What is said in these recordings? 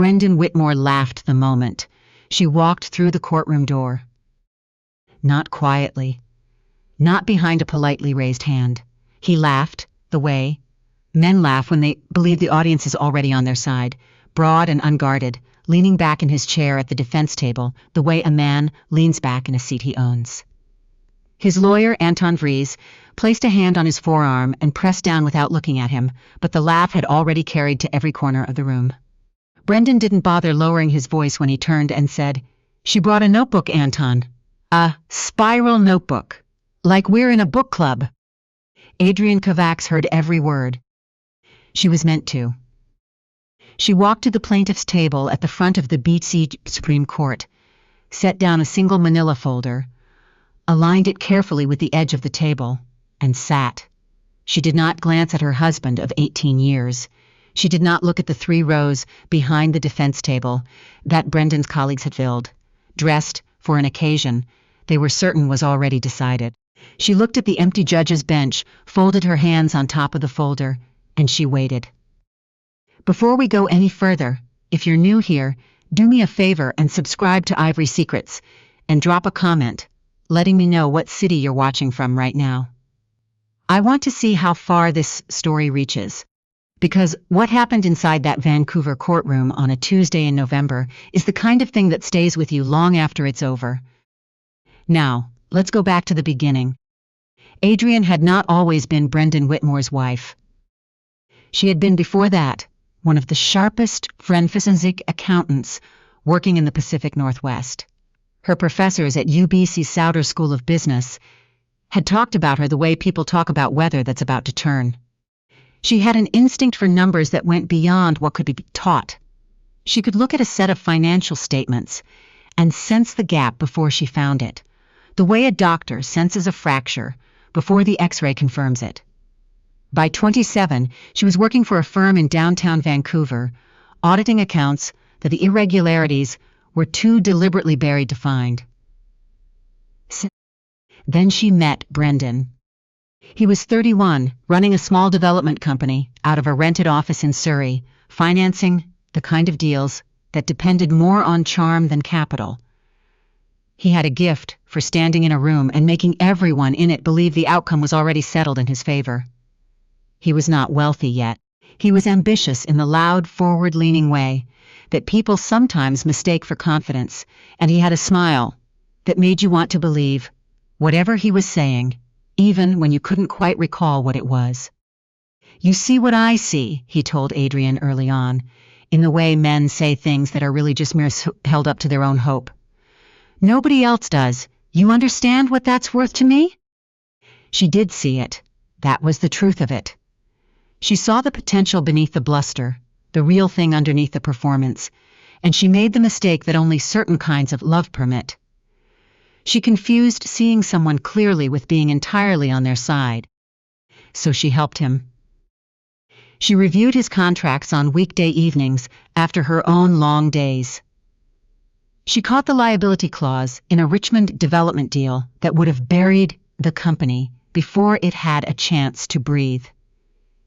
Brendan Whitmore laughed the moment she walked through the courtroom door. Not quietly, not behind a politely raised hand. He laughed the way men laugh when they believe the audience is already on their side, broad and unguarded, leaning back in his chair at the defense table, the way a man leans back in a seat he owns. His lawyer, Anton Vries, placed a hand on his forearm and pressed down without looking at him, but the laugh had already carried to every corner of the room. Brendan didn't bother lowering his voice when he turned and said, "She brought a notebook, Anton. A spiral notebook. Like we're in a book club." Adrienne Kovacs heard every word. She was meant to. She walked to the plaintiff's table at the front of the BC Supreme Court, set down a single manila folder, aligned it carefully with the edge of the table, and sat. She did not glance at her husband of 18 years. She did not look at the 3 rows behind the defense table that Brendan's colleagues had filled, dressed for an occasion they were certain was already decided. She looked at the empty judge's bench, folded her hands on top of the folder, and she waited. Before we go any further, if you're new here, do me a favor and subscribe to Ivory Secrets, and drop a comment, letting me know what city you're watching from right now. I want to see how far this story reaches, because what happened inside that Vancouver courtroom on a Tuesday in November is the kind of thing that stays with you long after it's over. Now, let's go back to the beginning. Adrienne had not always been Brendan Whitmore's wife. She had been before that one of the sharpest forensic accountants working in the Pacific Northwest. Her professors at UBC Sauder School of Business had talked about her the way people talk about weather that's about to turn. She had an instinct for numbers that went beyond what could be taught. She could look at a set of financial statements and sense the gap before she found it, the way a doctor senses a fracture before the X-ray confirms it. By 27, she was working for a firm in downtown Vancouver, auditing accounts that the irregularities were too deliberately buried to find. Then she met Brendan. He was 31, running a small development company out of a rented office in Surrey, financing the kind of deals that depended more on charm than capital. He had a gift for standing in a room and making everyone in it believe the outcome was already settled in his favor. He was not wealthy yet. He was ambitious in the loud, forward-leaning way that people sometimes mistake for confidence, and he had a smile that made you want to believe whatever he was saying, even when you couldn't quite recall what it was. "You see what I see," he told Adrienne early on, in the way men say things that are really just mere held up to their own hope. "Nobody else does. You understand what that's worth to me?" She did see it. That was the truth of it. She saw the potential beneath the bluster, the real thing underneath the performance, and she made the mistake that only certain kinds of love permit. She confused seeing someone clearly with being entirely on their side. So she helped him. She reviewed his contracts on weekday evenings after her own long days. She caught the liability clause in a Richmond development deal that would have buried the company before it had a chance to breathe.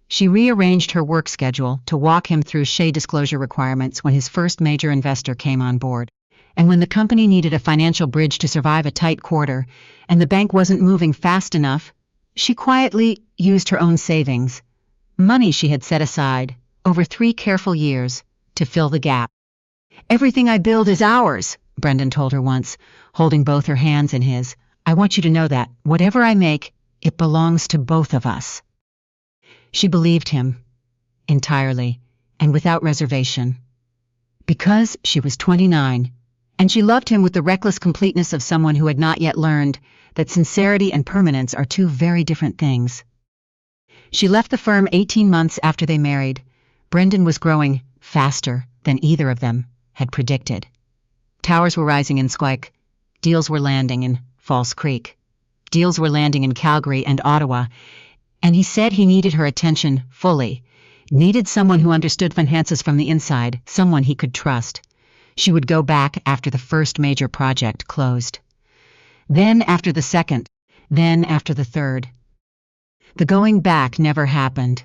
She rearranged her work schedule to walk him through share disclosure requirements when his first major investor came on board. And when the company needed a financial bridge to survive a tight quarter, and the bank wasn't moving fast enough, she quietly used her own savings, money she had set aside over 3 careful years, to fill the gap. "Everything I build is ours," Brendan told her once, holding both her hands in his. "I want you to know that, whatever I make, it belongs to both of us." She believed him, entirely, and without reservation. Because she was 29, and she loved him with the reckless completeness of someone who had not yet learned that sincerity and permanence are 2 very different things. She left the firm 18 months after they married. Brendan was growing faster than either of them had predicted. Towers were rising in Squike. Deals were landing in False Creek. Deals were landing in Calgary and Ottawa. And he said he needed her attention fully, needed someone who understood finances from the inside, someone he could trust. She would go back after the first major project closed. Then after the second, then after the third. The going back never happened.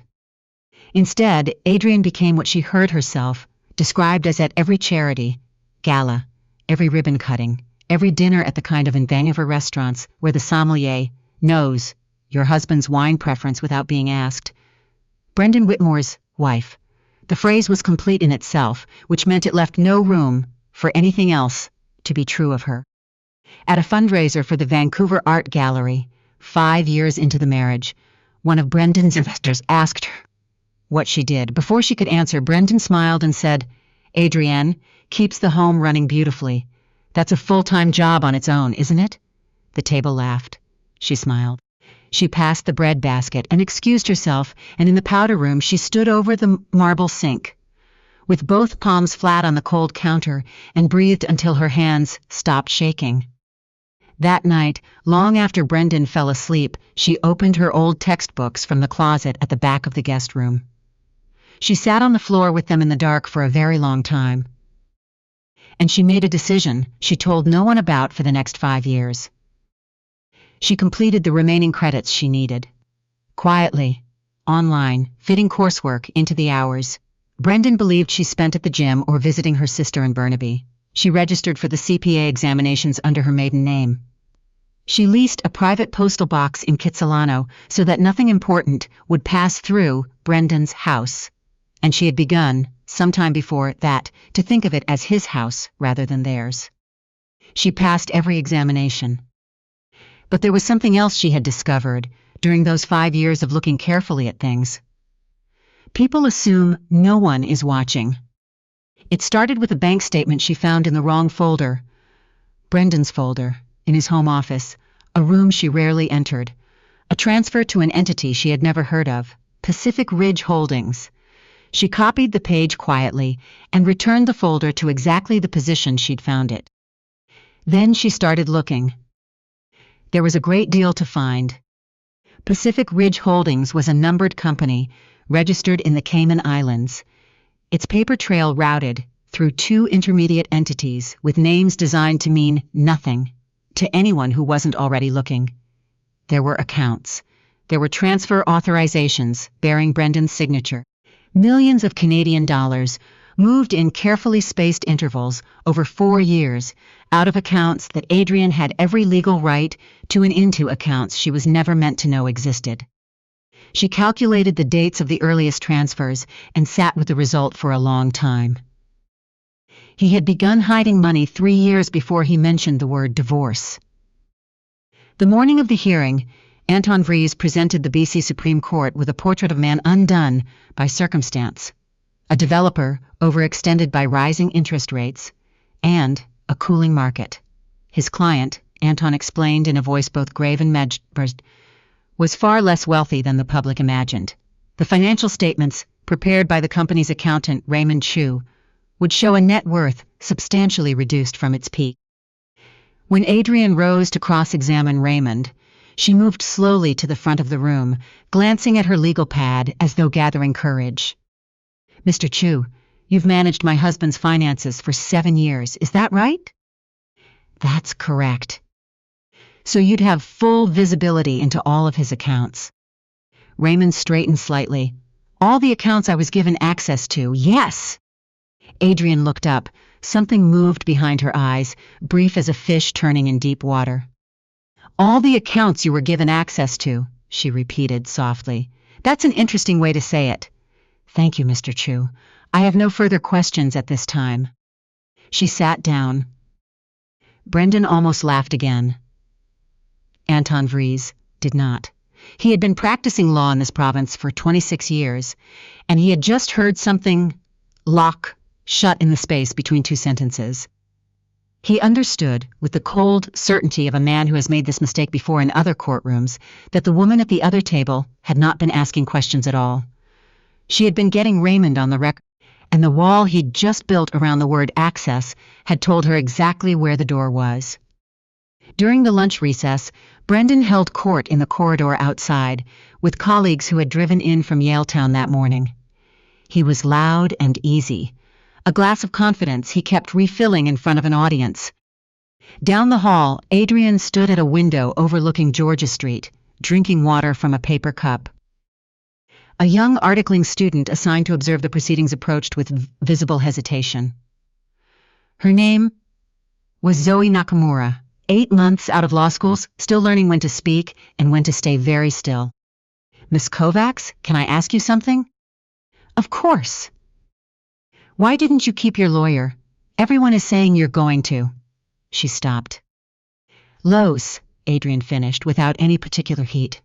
Instead, Adrienne became what she heard herself described as at every charity, gala, every ribbon cutting, every dinner at the kind of Vancouver restaurants where the sommelier knows your husband's wine preference without being asked. Brendan Whitmore's wife. The phrase was complete in itself, which meant it left no room for anything else to be true of her. At a fundraiser for the Vancouver Art Gallery, 5 years into the marriage, one of Brendan's investors asked her what she did. Before she could answer, Brendan smiled and said, "Adrienne keeps the home running beautifully. That's a full-time job on its own, isn't it?" The table laughed. She smiled. She passed the bread basket and excused herself, and in the powder room she stood over the marble sink, with both palms flat on the cold counter, and breathed until her hands stopped shaking. That night, long after Brendan fell asleep, she opened her old textbooks from the closet at the back of the guest room. She sat on the floor with them in the dark for a very long time. And she made a decision she told no one about for the next 5 years. She completed the remaining credits she needed. Quietly, online, fitting coursework into the hours Brendan believed she spent at the gym or visiting her sister in Burnaby. She registered for the CPA examinations under her maiden name. She leased a private postal box in Kitsilano so that nothing important would pass through Brendan's house, and she had begun, sometime before that, to think of it as his house rather than theirs. She passed every examination. But there was something else she had discovered during those 5 years of looking carefully at things. People assume no one is watching. It started with a bank statement she found in the wrong folder, Brendan's folder, in his home office, a room she rarely entered, a transfer to an entity she had never heard of, Pacific Ridge Holdings. She copied the page quietly and returned the folder to exactly the position she'd found it. Then she started looking. There was a great deal to find. Pacific Ridge Holdings was a numbered company, registered in the Cayman Islands. Its paper trail routed through 2 intermediate entities with names designed to mean nothing to anyone who wasn't already looking. There were accounts. There were transfer authorizations bearing Brendan's signature. Millions of Canadian dollars moved in carefully spaced intervals over 4 years out of accounts that Adrienne had every legal right to and into accounts she was never meant to know existed. She calculated the dates of the earliest transfers and sat with the result for a long time. He had begun hiding money 3 years before he mentioned the word divorce. The morning of the hearing, Anton Vries presented the BC Supreme Court with a portrait of a man undone by circumstance, a developer overextended by rising interest rates, and a cooling market. His client, Anton explained in a voice both grave and measured, was far less wealthy than the public imagined. The financial statements, prepared by the company's accountant Raymond Chu, would show a net worth substantially reduced from its peak. When Adrienne rose to cross-examine Raymond, she moved slowly to the front of the room, glancing at her legal pad as though gathering courage. "Mr. Chu, you've managed my husband's finances for 7 years, is that right?" "That's correct." "So you'd have full visibility into all of his accounts?" Raymond straightened slightly. "All the accounts I was given access to, yes." Adrienne looked up. Something moved behind her eyes, brief as a fish turning in deep water. "All the accounts you were given access to," she repeated softly. "That's an interesting way to say it." "Thank you, Mr. Chu. I have no further questions at this time." She sat down. Brendan almost laughed again. Anton Vries did not. He had been practicing law in this province for 26 years, and he had just heard something lock shut in the space between 2 sentences. He understood, with the cold certainty of a man who has made this mistake before in other courtrooms, that the woman at the other table had not been asking questions at all. She had been getting Raymond on the record, and the wall he'd just built around the word access had told her exactly where the door was. During the lunch recess, Brendan held court in the corridor outside, with colleagues who had driven in from Yaletown that morning. He was loud and easy. A glass of confidence he kept refilling in front of an audience. Down the hall, Adrienne stood at a window overlooking Georgia Street, drinking water from a paper cup. A young articling student assigned to observe the proceedings approached with visible hesitation. Her name was Zoe Nakamura, 8 months out of law schools, still learning when to speak and when to stay very still. Miss Kovacs, can I ask you something? Of course. Why didn't you keep your lawyer? Everyone is saying you're going to. She stopped. Lois, Adrienne finished without any particular heat.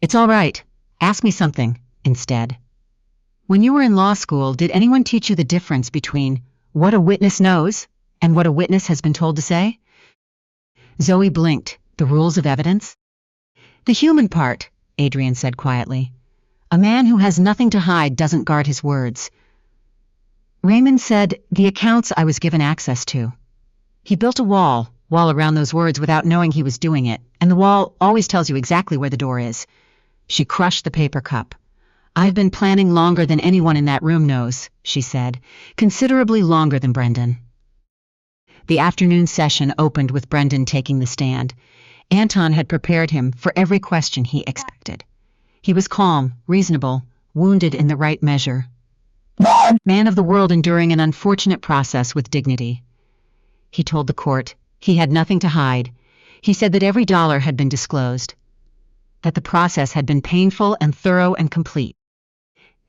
It's all right. Ask me something, instead. When you were in law school, did anyone teach you the difference between what a witness knows and what a witness has been told to say? Zoe blinked. The rules of evidence? The human part, Adrienne said quietly. A man who has nothing to hide doesn't guard his words. Raymond said the accounts I was given access to. He built a wall around those words without knowing he was doing it, and the wall always tells you exactly where the door is. She crushed the paper cup. I've been planning longer than anyone in that room knows, she said, considerably longer than Brendan. The afternoon session opened with Brendan taking the stand. Anton had prepared him for every question he expected. He was calm, reasonable, wounded in the right measure. Man of the world enduring an unfortunate process with dignity. He told the court he had nothing to hide. He said that every dollar had been disclosed, that the process had been painful and thorough and complete.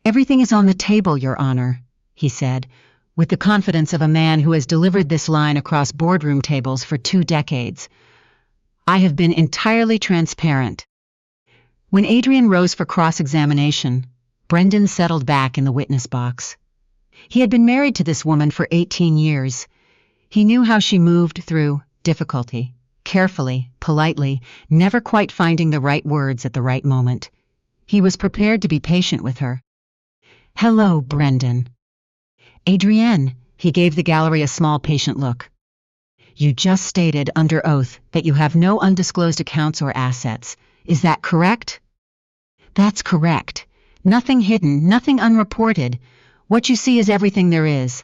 Everything is on the table, Your Honor, he said, with the confidence of a man who has delivered this line across boardroom tables for 2 decades. I have been entirely transparent. When Adrienne rose for cross-examination, Brendan settled back in the witness box. He had been married to this woman for 18 years. He knew how she moved through difficulty, carefully, politely, never quite finding the right words at the right moment. He was prepared to be patient with her. Hello, Brendan. Adrienne, he gave the gallery a small, patient look. You just stated under oath that you have no undisclosed accounts or assets. Is that correct? That's correct. Nothing hidden, nothing unreported. What you see is everything there is.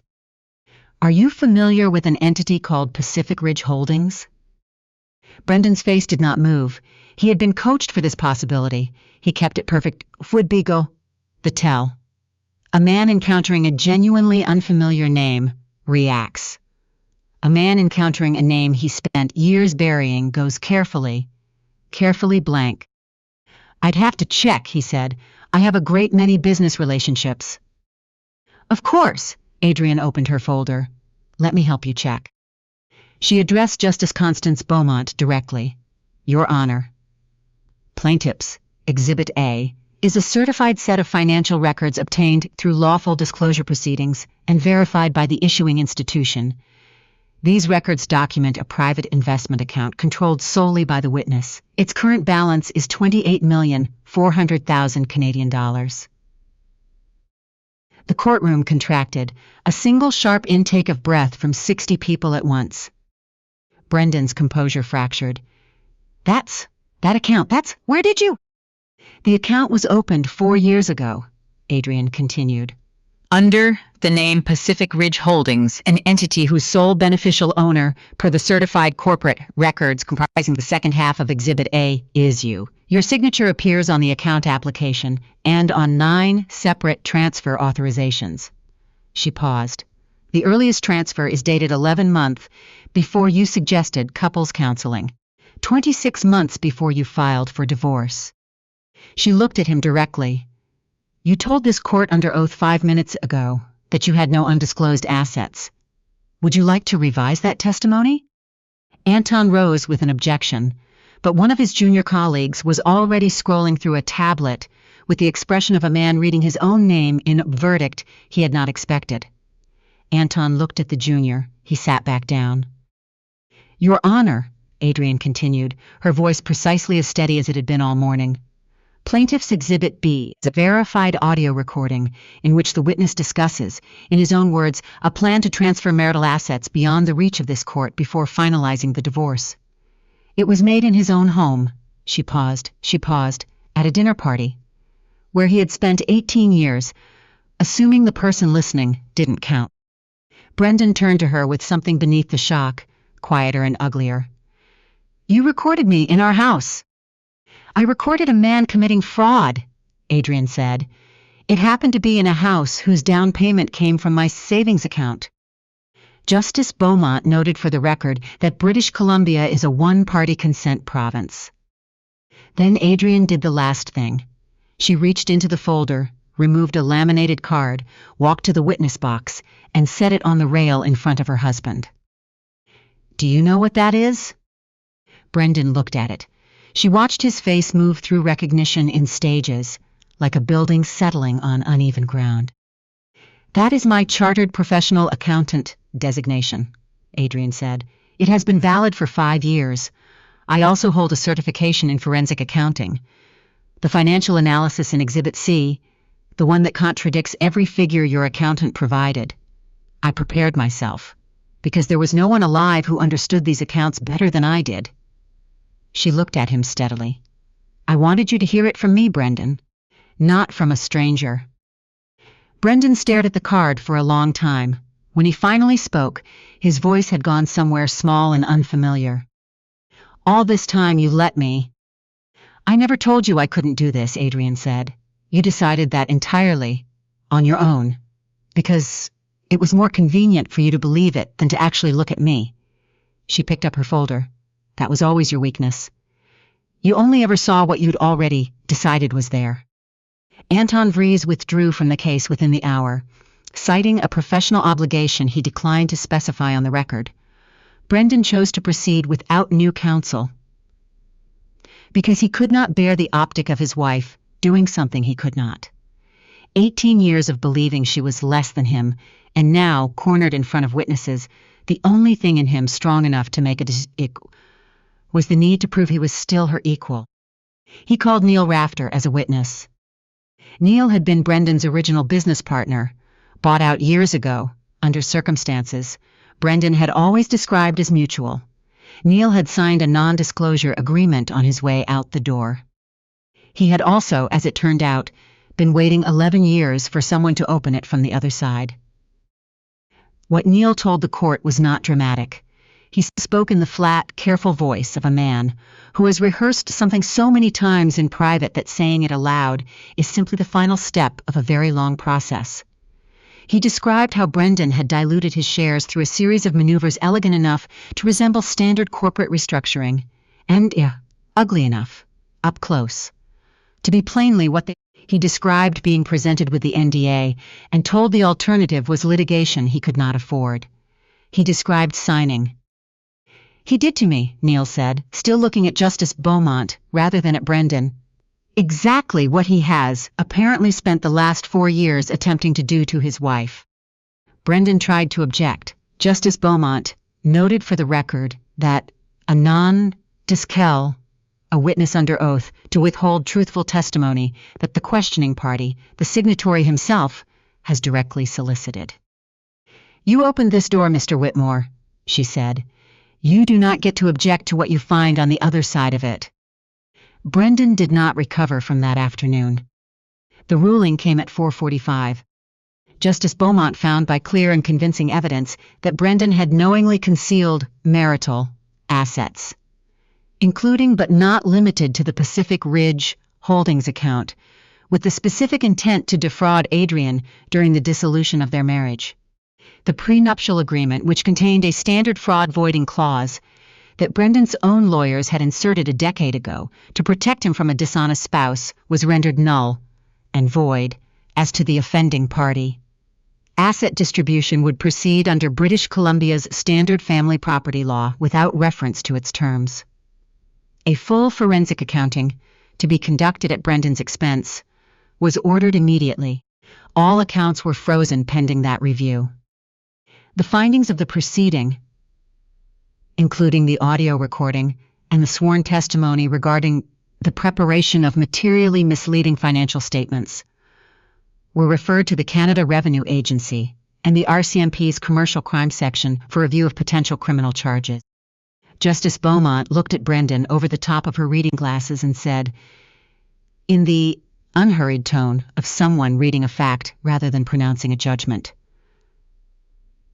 Are you familiar with an entity called Pacific Ridge Holdings? Brendan's face did not move. He had been coached for this possibility. He kept it perfect. Would be go. The tell. A man encountering a genuinely unfamiliar name reacts. A man encountering a name he spent years burying goes carefully blank. I'd have to check, he said. I have a great many business relationships. Of course, Adrienne opened her folder. Let me help you check. She addressed Justice Constance Beaumont directly. Your Honor. Plaintiffs, Exhibit A, is a certified set of financial records obtained through lawful disclosure proceedings and verified by the issuing institution. These records document a private investment account controlled solely by the witness. Its current balance is $28,400,000 Canadian dollars. The courtroom contracted, a single sharp intake of breath from 60 people at once. Brendan's composure fractured. That account, where did you? The account was opened 4 years ago, Adrienne continued. Under the name Pacific Ridge Holdings, an entity whose sole beneficial owner, per the certified corporate records comprising the second half of Exhibit A, is you. Your signature appears on the account application and on 9 separate transfer authorizations. She paused. The earliest transfer is dated 11 months before you suggested couples counseling, 26 months before you filed for divorce. She looked at him directly. You told this court under oath 5 minutes ago that you had no undisclosed assets. Would you like to revise that testimony? Anton rose with an objection, but one of his junior colleagues was already scrolling through a tablet with the expression of a man reading his own name in a verdict he had not expected. Anton looked at the junior. He sat back down. Your Honor, Adrienne continued, her voice precisely as steady as it had been all morning. Plaintiff's Exhibit B is a verified audio recording in which the witness discusses, in his own words, a plan to transfer marital assets beyond the reach of this court before finalizing the divorce. It was made in his own home, she paused, at a dinner party, where he had spent 18 years, assuming the person listening didn't count. Brendan turned to her with something beneath the shock, quieter and uglier. You recorded me in our house. I recorded a man committing fraud, Adrienne said. It happened to be in a house whose down payment came from my savings account. Justice Beaumont noted for the record that British Columbia is a one-party consent province. Then Adrienne did the last thing. She reached into the folder, removed a laminated card, walked to the witness box, and set it on the rail in front of her husband. "Do you know what that is?" Brendan looked at it. She watched his face move through recognition in stages, like a building settling on uneven ground. "That is my Chartered Professional Accountant designation," Adrienne said. "It has been valid for 5 years. I also hold a certification in forensic accounting. The financial analysis in Exhibit C, the one that contradicts every figure your accountant provided. I prepared myself, because there was no one alive who understood these accounts better than I did." She looked at him steadily. "I wanted you to hear it from me, Brendan, not from a stranger." Brendan stared at the card for a long time. When he finally spoke, his voice had gone somewhere small and unfamiliar. "All this time you let me—" "I never told you I couldn't do this," Adrienne said. "You decided that entirely, on your own, because it was more convenient for you to believe it than to actually look at me." She picked up her folder. "That was always your weakness. You only ever saw what you'd already decided was there." Anton Vries withdrew from the case within the hour, citing a professional obligation he declined to specify on the record. Brendan chose to proceed without new counsel, because he could not bear the optic of his wife doing something he could not. 18 years of believing she was less than him, and now, cornered in front of witnesses, the only thing in him strong enough to make it was the need to prove he was still her equal. He called Neil Rafter as a witness. Neil had been Brendan's original business partner, bought out years ago, under circumstances Brendan had always described as mutual. Neil had signed a non-disclosure agreement on his way out the door. He had also, as it turned out, been waiting 11 years for someone to open it from the other side. What Neil told the court was not dramatic. He spoke in the flat, careful voice of a man who has rehearsed something so many times in private that saying it aloud is simply the final step of a very long process. He described how Brendan had diluted his shares through a series of maneuvers elegant enough to resemble standard corporate restructuring, and, ugly enough, up close, to be plainly what he described being presented with the NDA and told the alternative was litigation he could not afford. He described signing. "He did to me," Neil said, still looking at Justice Beaumont rather than at Brendan, "exactly what he has apparently spent the last 4 years attempting to do to his wife." Brendan tried to object. Justice Beaumont noted for the record that a non-disquel, a witness under oath, to withhold truthful testimony that the questioning party, the signatory himself, has directly solicited. "You opened this door, Mr. Whitmore," she said. "You do not get to object to what you find on the other side of it." Brendan did not recover from that afternoon. The ruling came at 4:45. Justice Beaumont found by clear and convincing evidence that Brendan had knowingly concealed marital assets, including but not limited to the Pacific Ridge Holdings account, with the specific intent to defraud Adrienne during the dissolution of their marriage. The prenuptial agreement, which contained a standard fraud-voiding clause that Brendan's own lawyers had inserted a decade ago to protect him from a dishonest spouse, was rendered null and void as to the offending party. Asset distribution would proceed under British Columbia's standard family property law without reference to its terms. A full forensic accounting, to be conducted at Brendan's expense, was ordered immediately. All accounts were frozen pending that review. The findings of the proceeding, including the audio recording and the sworn testimony regarding the preparation of materially misleading financial statements, were referred to the Canada Revenue Agency and the RCMP's Commercial Crime Section for review of potential criminal charges. Justice Beaumont looked at Brendan over the top of her reading glasses and said, in the unhurried tone of someone reading a fact rather than pronouncing a judgment,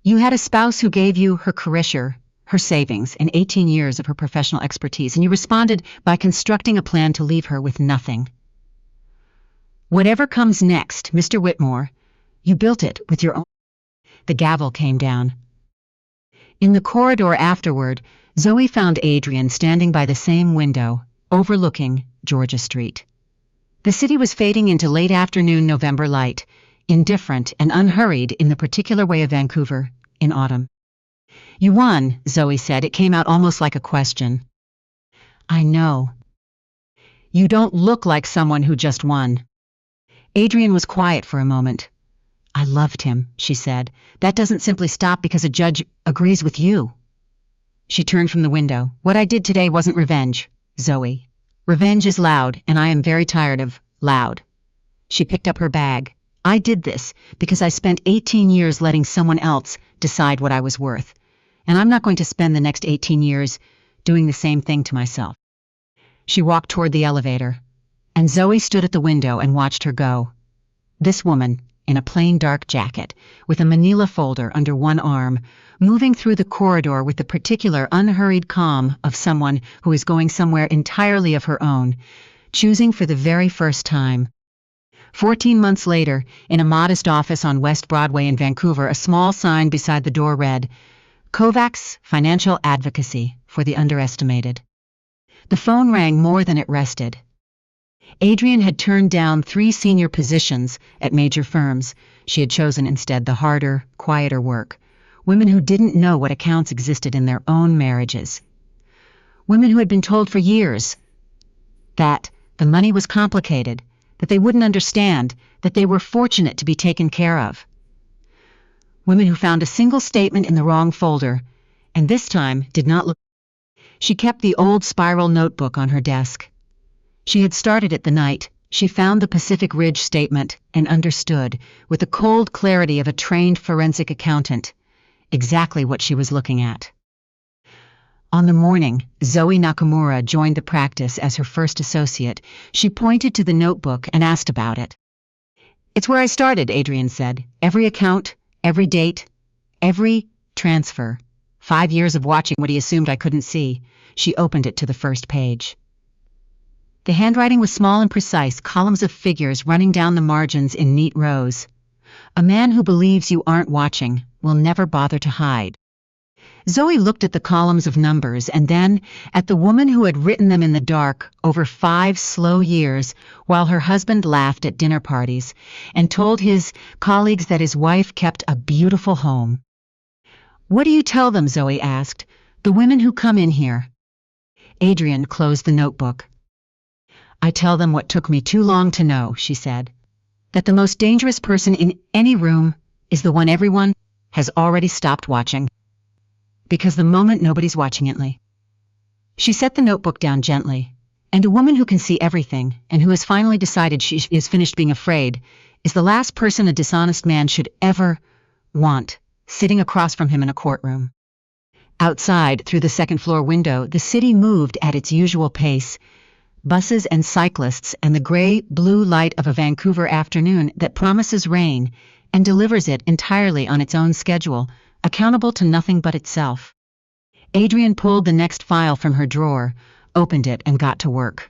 "You had a spouse who gave you her caresure, her savings, and 18 years of her professional expertise, and you responded by constructing a plan to leave her with nothing. Whatever comes next, Mr. Whitmore, you built it with your own. The gavel came down. In the corridor afterward, Zoe found Adrienne standing by the same window, overlooking Georgia Street. The city was fading into late afternoon November light, indifferent and unhurried in the particular way of Vancouver in autumn. You won, Zoe said. It came out almost like a question. I know. You don't look like someone who just won. Adrienne was quiet for a moment. I loved him, she said. That doesn't simply stop because a judge agrees with you. She turned from the window. What I did today wasn't revenge, Zoe. Revenge is loud, and I am very tired of loud. She picked up her bag. I did this because I spent 18 years letting someone else decide what I was worth, and I'm not going to spend the next 18 years doing the same thing to myself. She walked toward the elevator, and Zoe stood at the window and watched her go. This woman, in a plain dark jacket, with a manila folder under one arm, moving through the corridor with the particular unhurried calm of someone who is going somewhere entirely of her own, choosing for the very first time. 14 months later, in a modest office on West Broadway in Vancouver, a small sign beside the door read, Kovacs Financial Advocacy for the Underestimated. The phone rang more than it rested. Adrienne had turned down 3 senior positions at major firms. She had chosen instead the harder, quieter work. Women who didn't know what accounts existed in their own marriages. Women who had been told for years that the money was complicated, that they wouldn't understand, that they were fortunate to be taken care of. Women who found a single statement in the wrong folder, and this time did not look. She kept the old spiral notebook on her desk. She had started it the night she found the Pacific Ridge statement and understood, with the cold clarity of a trained forensic accountant, exactly what she was looking at. On the morning Zoe Nakamura joined the practice as her first associate, she pointed to the notebook and asked about it. It's where I started, Adrienne said. Every account, every date, every transfer. 5 years of watching what he assumed I couldn't see. She opened it to the first page. The handwriting was small and precise, columns of figures running down the margins in neat rows. A man who believes you aren't watching will never bother to hide. Zoe looked at the columns of numbers and then at the woman who had written them in the dark over 5 slow years while her husband laughed at dinner parties and told his colleagues that his wife kept a beautiful home. What do you tell them, Zoe asked, the women who come in here? Adrienne closed the notebook. I tell them what took me too long to know, she said. That the most dangerous person in any room is the one everyone has already stopped watching. Because the moment nobody's watching it. She set the notebook down gently, and a woman who can see everything and who has finally decided she is finished being afraid is the last person a dishonest man should ever want, sitting across from him in a courtroom. Outside, through the second-floor window, the city moved at its usual pace, buses and cyclists and the gray-blue light of a Vancouver afternoon that promises rain and delivers it entirely on its own schedule, accountable to nothing but itself. Adrienne pulled the next file from her drawer, opened it and got to work.